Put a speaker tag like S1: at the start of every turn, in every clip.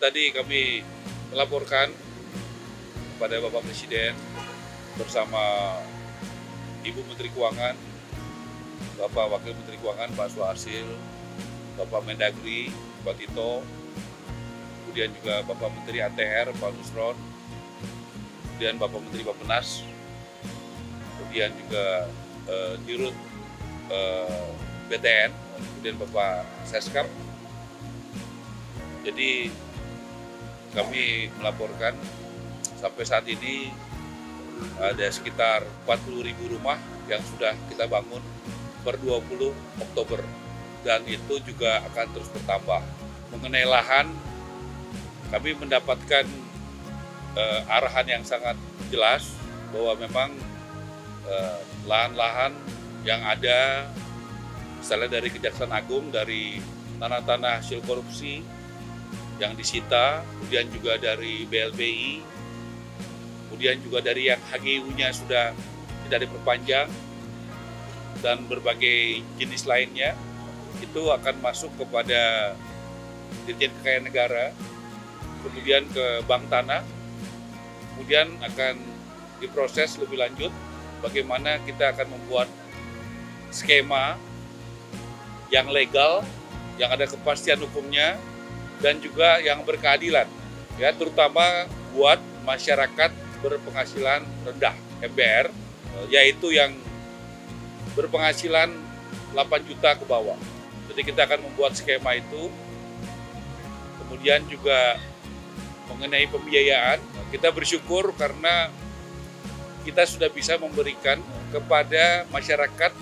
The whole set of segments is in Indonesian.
S1: tadi kami melaporkan kepada Bapak Presiden bersama Ibu Menteri Keuangan, Bapak Wakil Menteri Keuangan Pak Suharsil, Bapak Mendagri Pak Tito, kemudian juga Bapak Menteri ATR Pak Nusron, kemudian Bapak Menteri Bappenas, kemudian juga Dirut BTN, kemudian Bapak Seskap. Jadi kami melaporkan sampai saat ini ada sekitar 40.000 rumah yang sudah kita bangun per 20 Oktober dan itu juga akan terus bertambah. Mengenai lahan, kami mendapatkan arahan yang sangat jelas bahwa memang lahan-lahan yang ada misalnya dari Kejaksaan Agung, dari tanah-tanah hasil korupsi yang disita, kemudian juga dari BLBI, kemudian juga dari yang HGU-nya sudah tidak diperpanjang, dan berbagai jenis lainnya, itu akan masuk kepada Dirjen Kekayaan Negara, kemudian ke Bank Tanah, kemudian akan diproses lebih lanjut bagaimana kita akan membuat skema yang legal, yang ada kepastian hukumnya, dan juga yang berkeadilan, ya, terutama buat masyarakat berpenghasilan rendah (MBR), yaitu yang berpenghasilan 8 juta ke bawah. Jadi kita akan membuat skema itu. Kemudian juga mengenai pembiayaan, kita bersyukur karena kita sudah bisa memberikan kepada masyarakat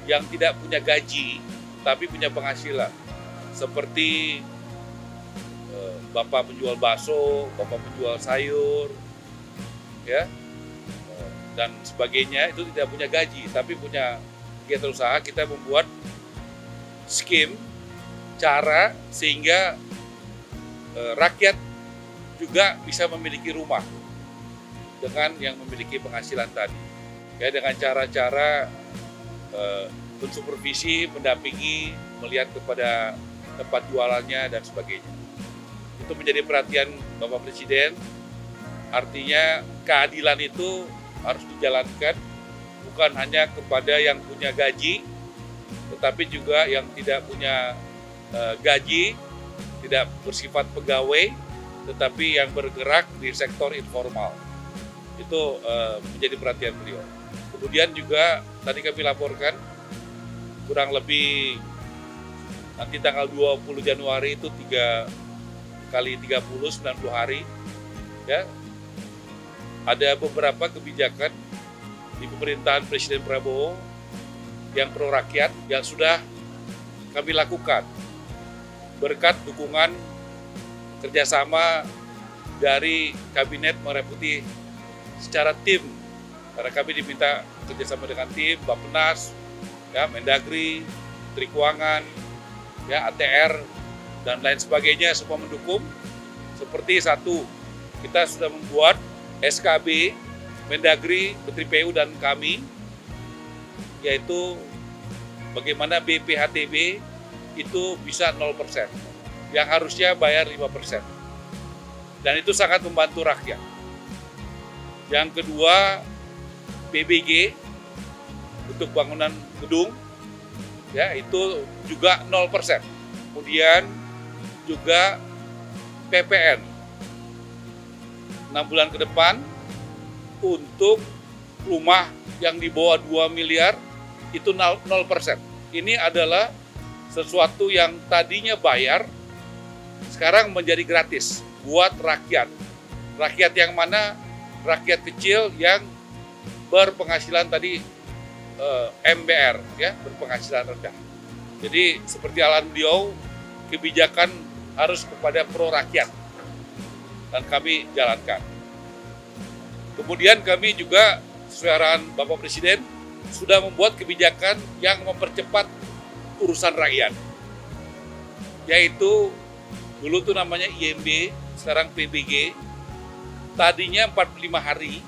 S1: yang tidak punya gaji tapi punya penghasilan, seperti bapak penjual bakso, bapak penjual sayur, ya, dan sebagainya, itu tidak punya gaji tapi punya kegiatan usaha. Kita membuat skim cara sehingga rakyat juga bisa memiliki rumah dengan yang memiliki penghasilan tadi, ya, dengan cara-cara mensupervisi, mendampingi, melihat kepada tempat jualannya dan sebagainya. Itu menjadi perhatian Bapak Presiden. Artinya keadilan itu harus dijalankan bukan hanya kepada yang punya gaji, tetapi juga yang tidak punya gaji, tidak bersifat pegawai, tetapi yang bergerak di sektor informal. Itu menjadi perhatian beliau. Kemudian juga tadi kami laporkan kurang lebih nanti tanggal 20 Januari itu 3 kali 30, 90 hari, ya, ada beberapa kebijakan di pemerintahan Presiden Prabowo yang pro rakyat yang sudah kami lakukan berkat dukungan kerjasama dari Kabinet Merah Putih secara tim, karena kami diminta kerjasama dengan tim Bappenas, ya, Mendagri, Menteri Keuangan, ya, ATR, dan lain sebagainya, semua mendukung. Seperti satu, kita sudah membuat SKB, Mendagri, Menteri PU, dan kami, yaitu bagaimana BPHTB itu bisa 0%, yang harusnya bayar 5%. Dan itu sangat membantu rakyat. Yang kedua, PBG untuk bangunan gedung, ya, itu juga 0%. Kemudian juga PPN 6 bulan ke depan untuk rumah yang di bawah 2 miliar itu 0%. Ini adalah sesuatu yang tadinya bayar, sekarang menjadi gratis buat rakyat. Rakyat yang mana? Rakyat kecil yang berpenghasilan tadi MBR, ya, berpenghasilan rendah. Jadi seperti arahan beliau, kebijakan harus kepada pro rakyat dan kami jalankan. Kemudian kami juga sesuai arahan Bapak Presiden sudah membuat kebijakan yang mempercepat urusan rakyat, yaitu dulu tuh namanya IMB, sekarang PBG. Tadinya 45 hari,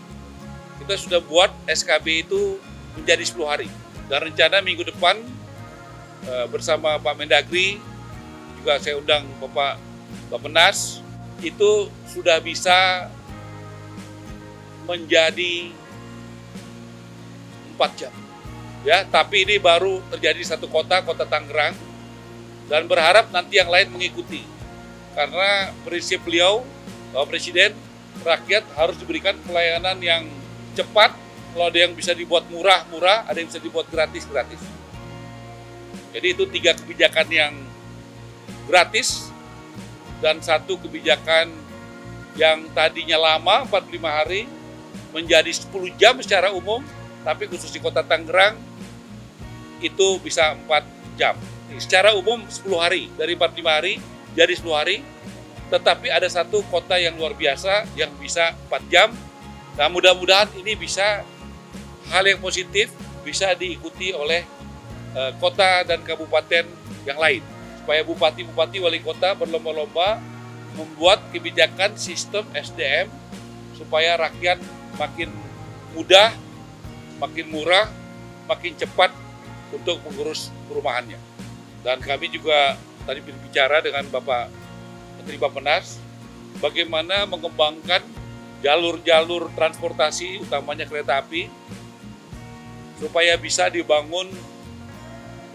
S1: kita sudah buat SKB itu menjadi 10 hari. Dan rencana minggu depan bersama Pak Mendagri, juga saya undang Bapak Bappenas itu sudah bisa menjadi 4 jam. Ya, tapi ini baru terjadi di satu kota Tangerang, dan berharap nanti yang lain mengikuti. Karena prinsip beliau, Bapak Presiden, rakyat harus diberikan pelayanan yang cepat. Kalau ada yang bisa dibuat murah-murah, ada yang bisa dibuat gratis-gratis. Jadi itu 3 kebijakan yang gratis, dan 1 kebijakan yang tadinya lama 45 hari menjadi 10 jam secara umum, tapi khusus di kota Tangerang itu bisa 4 jam. Secara umum 10 hari, dari 45 hari jadi 10 hari, tetapi ada 1 kota yang luar biasa yang bisa 4 jam. Nah, mudah-mudahan ini bisa hal yang positif bisa diikuti oleh kota dan kabupaten yang lain, supaya bupati-bupati wali kota berlomba-lomba membuat kebijakan sistem SDM supaya rakyat makin mudah, makin murah, makin cepat untuk mengurus perumahannya. Dan kami juga tadi berbicara dengan Bapak Menteri Bappenas bagaimana mengembangkan jalur-jalur transportasi, utamanya kereta api, supaya bisa dibangun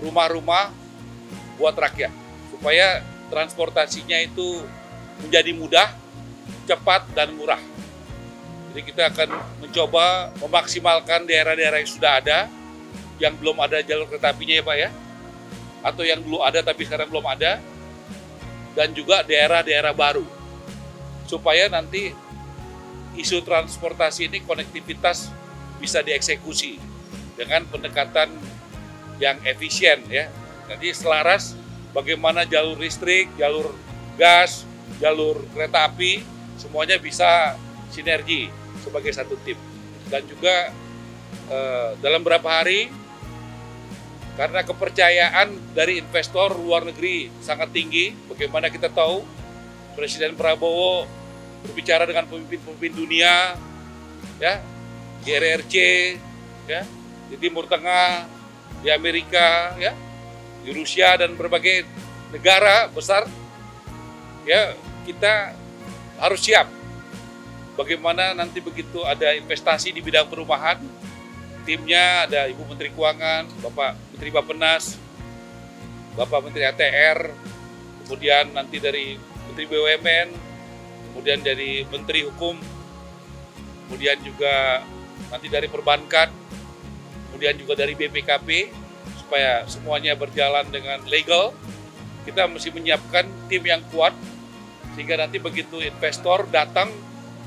S1: rumah-rumah buat rakyat, supaya transportasinya itu menjadi mudah, cepat, dan murah. Jadi kita akan mencoba memaksimalkan daerah-daerah yang sudah ada, yang belum ada jalur kereta apinya ya Pak ya, atau yang dulu ada tapi sekarang belum ada, dan juga daerah-daerah baru, supaya nanti isu transportasi ini, konektivitas bisa dieksekusi dengan pendekatan yang efisien ya. Nanti selaras bagaimana jalur listrik, jalur gas, jalur kereta api, semuanya bisa sinergi sebagai satu tim. Dan juga dalam beberapa hari, karena kepercayaan dari investor luar negeri sangat tinggi, bagaimana kita tahu Presiden Prabowo berbicara dengan pemimpin-pemimpin dunia, ya, di RRC, ya, di Timur Tengah, di Amerika, ya, di Rusia dan berbagai negara besar, ya, kita harus siap. Bagaimana nanti begitu ada investasi di bidang perumahan, timnya ada Ibu Menteri Keuangan, Bapak Menteri Bappenas, Bapak Menteri ATR, kemudian nanti dari Menteri BUMN, kemudian dari Menteri Hukum, kemudian juga nanti dari perbankan, kemudian juga dari BPKP, supaya semuanya berjalan dengan legal. Kita mesti menyiapkan tim yang kuat, sehingga nanti begitu investor datang,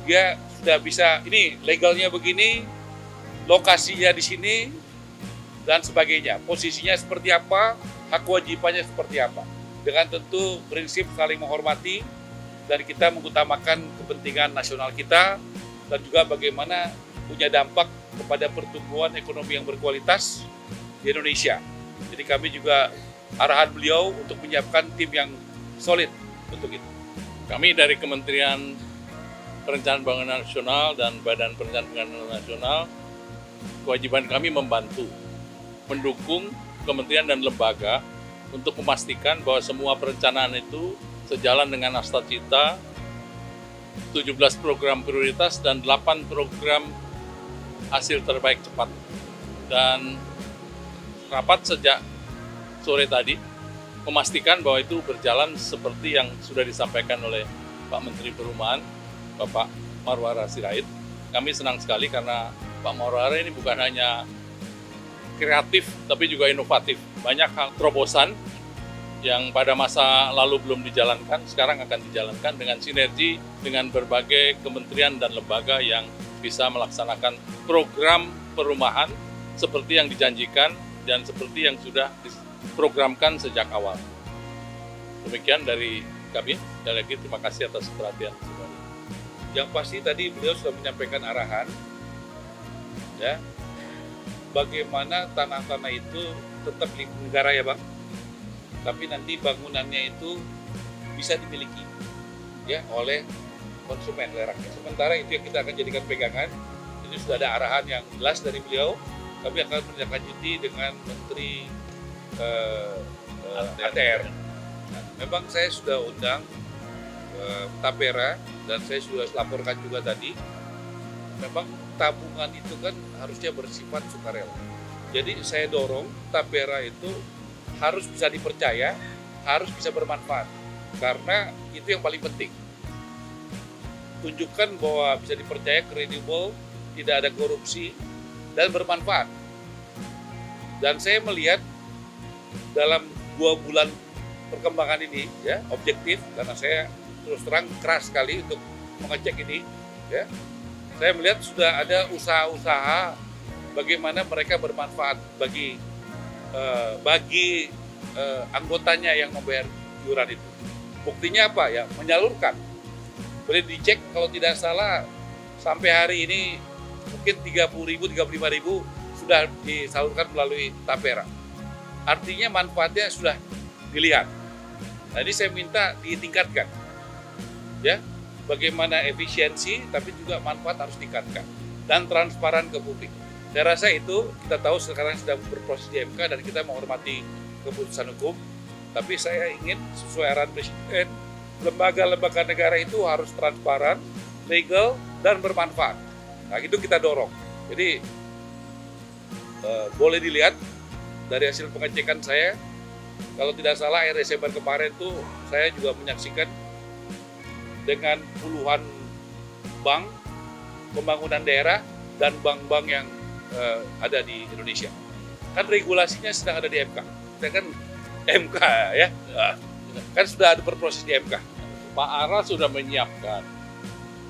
S1: dia sudah bisa, ini legalnya begini, lokasinya di sini, dan sebagainya. Posisinya seperti apa, hak kewajibannya seperti apa. Dengan tentu prinsip saling menghormati, dan kita mengutamakan kepentingan nasional kita, dan juga bagaimana punya dampak kepada pertumbuhan ekonomi yang berkualitas di Indonesia. Jadi kami juga arahan beliau untuk menyiapkan tim yang solid untuk itu.
S2: Kami dari Kementerian Perencanaan Pembangunan Nasional dan Badan Perencanaan Pembangunan Nasional, kewajiban kami membantu, mendukung kementerian dan lembaga untuk memastikan bahwa semua perencanaan itu sejalan dengan Nastacita, 17 program prioritas dan 8 program hasil terbaik cepat. Dan rapat sejak sore tadi memastikan bahwa itu berjalan seperti yang sudah disampaikan oleh Pak Menteri Perumahan, Bapak Marwara Sirait. Kami senang sekali karena Pak Marwara ini bukan hanya kreatif, tapi juga inovatif. Banyak hal terobosan yang pada masa lalu belum dijalankan, sekarang akan dijalankan dengan sinergi dengan berbagai kementerian dan lembaga yang bisa melaksanakan program perumahan seperti yang dijanjikan dan seperti yang sudah diprogramkan sejak awal. Demikian dari kami. Sekali lagi terima kasih atas perhatian semuanya.
S1: Yang pasti tadi beliau sudah menyampaikan arahan, ya, bagaimana tanah-tanah itu tetap milik negara ya Bang, tapi nanti bangunannya itu bisa dimiliki ya oleh konsumen, oleh rakyat. Sementara itu yang kita akan jadikan pegangan. Ini sudah ada arahan yang jelas dari beliau. Kami akan menindaklanjuti dengan Menteri ATR. Nah, memang saya sudah undang Tapera, dan saya sudah laporkan juga tadi, memang tabungan itu kan harusnya bersifat sukarela. Jadi saya dorong Tapera itu harus bisa dipercaya, harus bisa bermanfaat, karena itu yang paling penting. Tunjukkan bahwa bisa dipercaya, kredibel, tidak ada korupsi, dan bermanfaat. Dan saya melihat dalam 2 bulan perkembangan ini, ya, objektif, karena saya terus terang keras sekali untuk mengecek ini, ya. Saya melihat sudah ada usaha-usaha bagaimana mereka bermanfaat bagi anggotanya yang membayar iuran itu. Buktinya apa ya? Menyalurkan. Boleh dicek kalau tidak salah sampai hari ini mungkin 30.000, 35.000 sudah disalurkan melalui Tapera. Artinya manfaatnya sudah dilihat. Nah, ini saya minta ditingkatkan. Ya, bagaimana efisiensi tapi juga manfaat harus ditingkatkan dan transparan ke publik. Saya rasa itu kita tahu sekarang sedang berproses di MK dan kita menghormati keputusan hukum. Tapi saya ingin sesuai arahan Presiden, lembaga-lembaga negara itu harus transparan, legal, dan bermanfaat. Nah, itu kita dorong. Jadi boleh dilihat dari hasil pengecekan saya, kalau tidak salah akhir Desember kemarin tuh saya juga menyaksikan dengan puluhan bank pembangunan daerah dan bank-bank yang ada di Indonesia. Kan regulasinya sedang ada di MK. Kita kan MK ya, kan sudah ada berproses di MK.
S2: Pak Ara sudah menyiapkan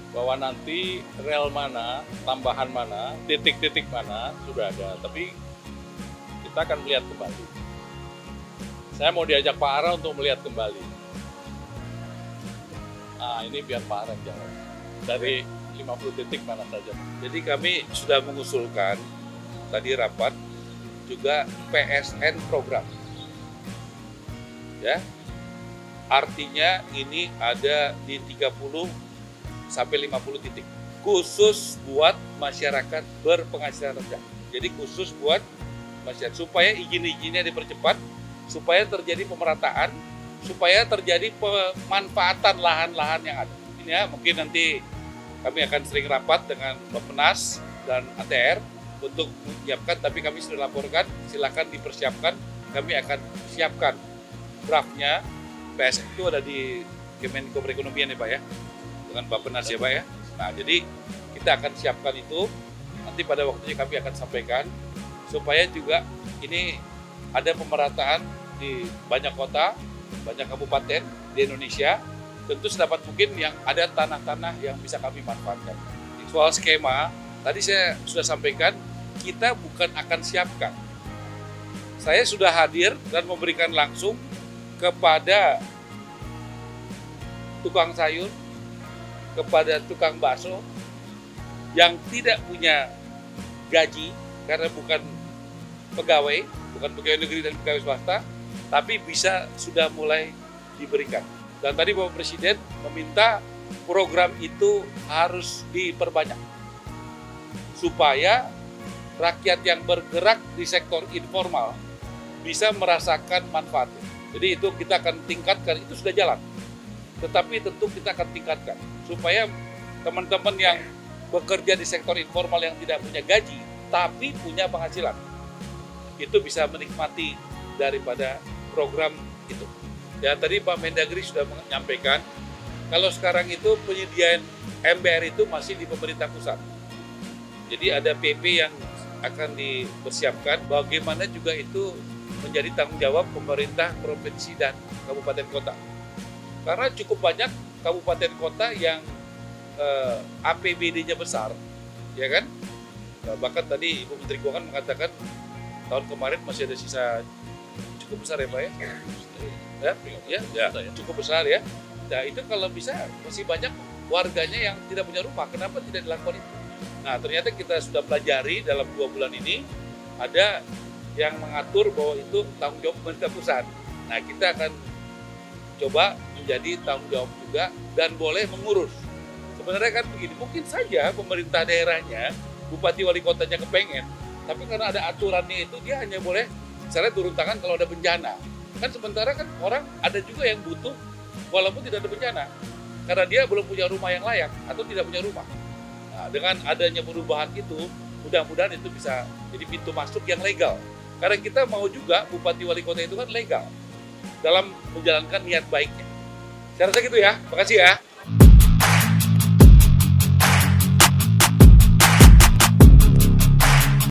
S2: bahwa nanti rel mana, tambahan mana, titik-titik mana sudah ada. Tapi kita akan melihat kembali. Saya mau diajak Pak Ara untuk melihat kembali. Nah, ini biar Pak Ara jawab. Dari 50 titik mana saja.
S1: Jadi kami sudah mengusulkan tadi rapat juga PSN program. Ya. Artinya ini ada di 30 sampai 50 titik. Khusus buat masyarakat berpenghasilan rendah. Jadi khusus buat masyarakat supaya izin-izinnya dipercepat, supaya terjadi pemerataan, supaya terjadi pemanfaatan lahan-lahan yang ada. Ini ya, mungkin nanti kami akan sering rapat dengan Bappenas dan ATR untuk menyiapkan, tapi kami sudah laporkan, silakan dipersiapkan, kami akan siapkan draftnya. PSN itu ada di Kemenko Perekonomian ya Pak ya, dengan Bappenas ya Pak ya. Nah, jadi kita akan siapkan itu, nanti pada waktunya kami akan sampaikan, supaya juga ini ada pemerataan di banyak kota, banyak kabupaten di Indonesia, tentu sedapat mungkin yang ada tanah-tanah yang bisa kami manfaatkan. Soal skema, tadi saya sudah sampaikan, kita bukan akan siapkan. Saya sudah hadir dan memberikan langsung kepada tukang sayur, kepada tukang bakso yang tidak punya gaji karena bukan pegawai negeri dan pegawai swasta, tapi bisa sudah mulai diberikan. Dan tadi Bapak Presiden meminta program itu harus diperbanyak supaya rakyat yang bergerak di sektor informal bisa merasakan manfaatnya. Jadi itu kita akan tingkatkan, itu sudah jalan. Tetapi tentu kita akan tingkatkan supaya teman-teman yang bekerja di sektor informal yang tidak punya gaji tapi punya penghasilan itu bisa menikmati daripada program itu. Ya, tadi Pak Mendagri sudah menyampaikan kalau sekarang itu penyediaan MBR itu masih di pemerintah pusat. Jadi ada PP yang akan dipersiapkan, bagaimana juga itu menjadi tanggung jawab pemerintah provinsi dan kabupaten kota. Karena cukup banyak kabupaten kota yang APBD-nya besar, ya kan? Bahkan tadi Ibu Menteri Keuangan mengatakan tahun kemarin masih ada sisa cukup besar ya Pak ya? Cukup besar ya. Nah itu kalau bisa masih banyak warganya yang tidak punya rumah, kenapa tidak dilakukan itu? Nah ternyata kita sudah pelajari dalam 2 bulan ini ada yang mengatur bahwa itu tanggung jawab pemerintah pusat. Nah kita akan coba menjadi tanggung jawab juga dan boleh mengurus. Sebenarnya kan begini, mungkin saja pemerintah daerahnya, bupati wali kotanya kepengen, tapi karena ada aturannya itu dia hanya boleh misalnya turun tangan kalau ada bencana. Kan sementara kan orang ada juga yang butuh walaupun tidak ada bencana. karena dia belum punya rumah yang layak atau tidak punya rumah. Nah, dengan adanya perubahan itu, mudah-mudahan itu bisa jadi pintu masuk yang legal. Karena kita mau juga bupati wali kota itu kan legal dalam menjalankan niat baiknya. Saya rasa gitu ya. Makasih ya.